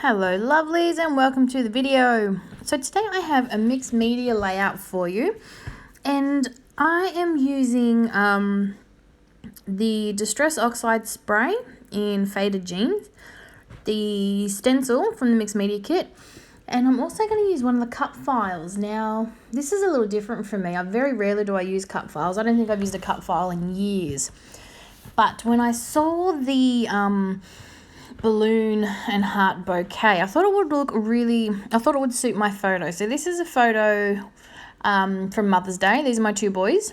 Hello lovelies and welcome to the video. So today I have a mixed media layout for you, and I am using the Distress Oxide spray in Faded Jeans, the stencil from the mixed media kit, and I'm also going to use one of the cut files. Now this is a little different for me. Very rarely do I use cut files. I don't think I've used a cut file in years, but when I saw the balloon and heart bouquet, I thought it would suit my photo. So this is a photo from Mother's Day. These are my two boys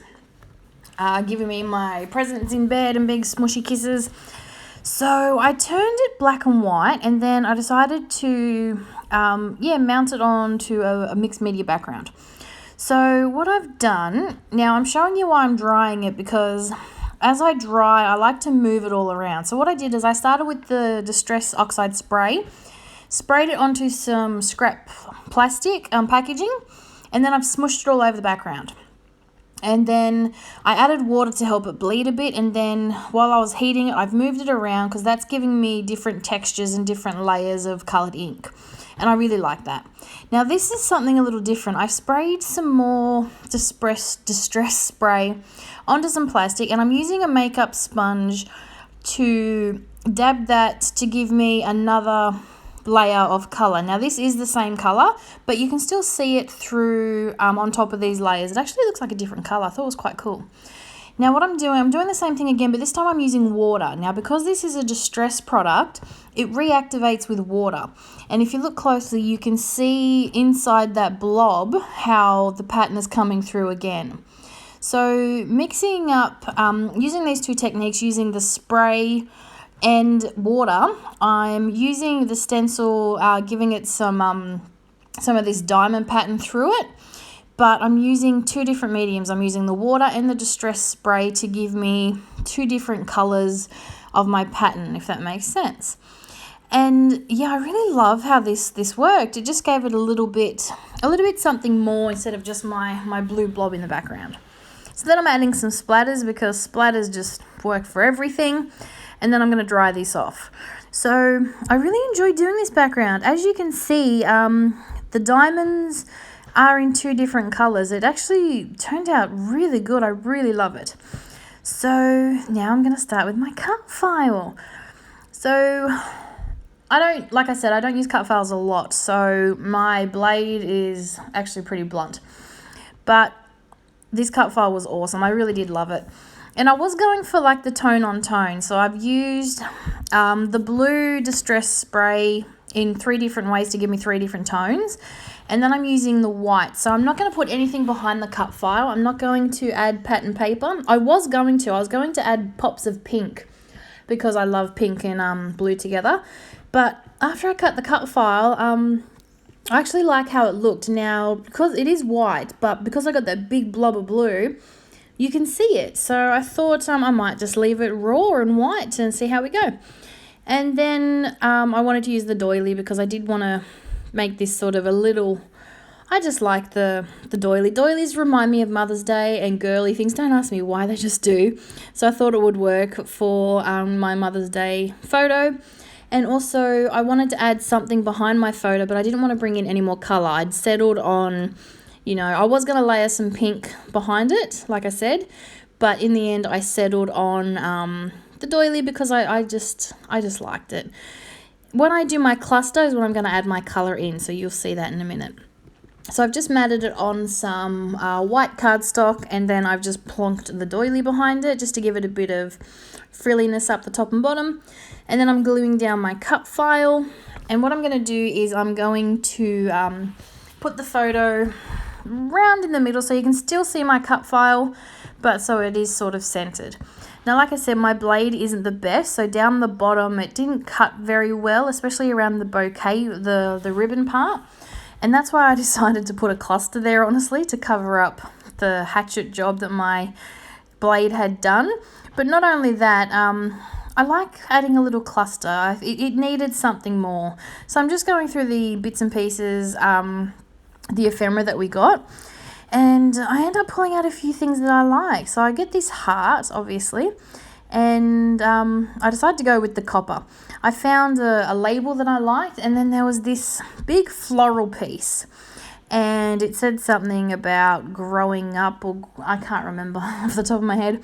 giving me my presents in bed and big smushy kisses. So I turned it black and white, and then I decided to mount it onto a mixed media background. So what I've done, now I'm showing you why I'm drying it, because as I dry, I like to move it all around. So what I did is I started with the Distress Oxide spray, sprayed it onto some scrap plastic packaging, and then I've smushed it all over the background. And then I added water to help it bleed a bit, and then while I was heating it, I've moved it around because that's giving me different textures and different layers of coloured ink. And I really like that. Now this is something a little different. I've sprayed some more distress spray onto some plastic, and I'm using a makeup sponge to dab that to give me another layer of colour. Now this is the same colour, but you can still see it through on top of these layers. It actually looks like a different colour. I thought it was quite cool. Now what I'm doing the same thing again, but this time I'm using water. Now because this is a distress product, it reactivates with water. And if you look closely, you can see inside that blob how the pattern is coming through again. So mixing up, using these two techniques, using the spray and water, I'm using the stencil, giving it some of this diamond pattern through it. But I'm using two different mediums. I'm using the water and the distress spray to give me two different colours of my pattern, if that makes sense. And yeah, I really love how this worked. It just gave it a little bit something more instead of just my blue blob in the background. So then I'm adding some splatters, because splatters just work for everything. And then I'm going to dry this off. So I really enjoy doing this background. As you can see, the diamonds are in two different colours. It actually turned out really good. I really love it. So now I'm going to start with my cut file. So like I said, I don't use cut files a lot, so my blade is actually pretty blunt. But this cut file was awesome. I really did love it. And I was going for like the tone on tone. So I've used the blue distress spray in 3 different ways to give me 3 different tones. And then I'm using the white. So I'm not going to put anything behind the cut file. I'm not going to add pattern paper. I was going to add pops of pink, because I love pink and blue together. But after I cut the cut file, I actually like how it looked. Now, because it is white, but because I got that big blob of blue, you can see it. So I thought I might just leave it raw and white and see how we go. And then I wanted to use the doily, because I did want to make this sort of a little, I just like the doily. Doilies remind me of Mother's Day and girly things. Don't ask me why, they just do. So I thought it would work for my Mother's Day photo. And also I wanted to add something behind my photo, but I didn't want to bring in any more colour. I'd settled on, I was going to layer some pink behind it, like I said, but in the end I settled on the doily, because I just liked it. When I do my cluster is when I'm going to add my colour in, so you'll see that in a minute. So I've just matted it on some white cardstock, and then I've just plonked the doily behind it just to give it a bit of frilliness up the top and bottom. And then I'm gluing down my cut file, and what I'm going to do is I'm going to put the photo round in the middle so you can still see my cut file, but so it is sort of centered. Now, like I said, my blade isn't the best, so down the bottom it didn't cut very well, especially around the bouquet, the ribbon part. And that's why I decided to put a cluster there, honestly, to cover up the hatchet job that my blade had done. But not only that, I like adding a little cluster. It needed something more. So I'm just going through the bits and pieces, the ephemera that we got. And I end up pulling out a few things that I like. So I get this heart, obviously. and I decided to go with the copper. I found a label that I liked, and then there was this big floral piece, and it said something about growing up, or I can't remember off the top of my head.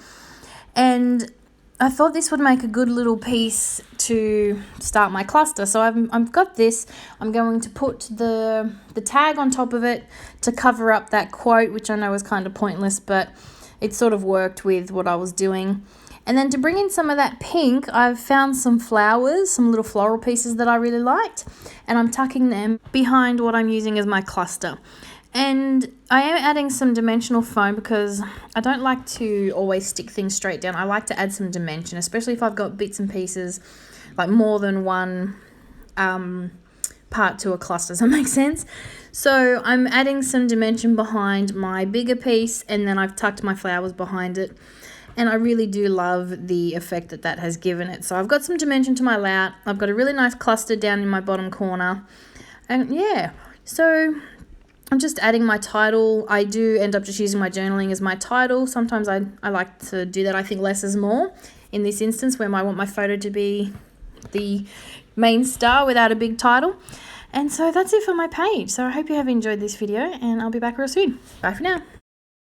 And I thought this would make a good little piece to start my cluster. So I've got this. I'm going to put the tag on top of it to cover up that quote, which I know is kind of pointless, but it sort of worked with what I was doing. And then to bring in some of that pink, I've found some flowers, some little floral pieces that I really liked, and I'm tucking them behind what I'm using as my cluster. And I am adding some dimensional foam because I don't like to always stick things straight down. I like to add some dimension, especially if I've got bits and pieces, like more than one part to a cluster. Does that make sense? So I'm adding some dimension behind my bigger piece, and then I've tucked my flowers behind it. And I really do love the effect that that has given it. So I've got some dimension to my layout. I've got a really nice cluster down in my bottom corner. And yeah, so I'm just adding my title. I do end up just using my journaling as my title. Sometimes I like to do that. I think less is more in this instance, where I want my photo to be the main star without a big title. And so that's it for my page. So I hope you have enjoyed this video, and I'll be back real soon. Bye for now.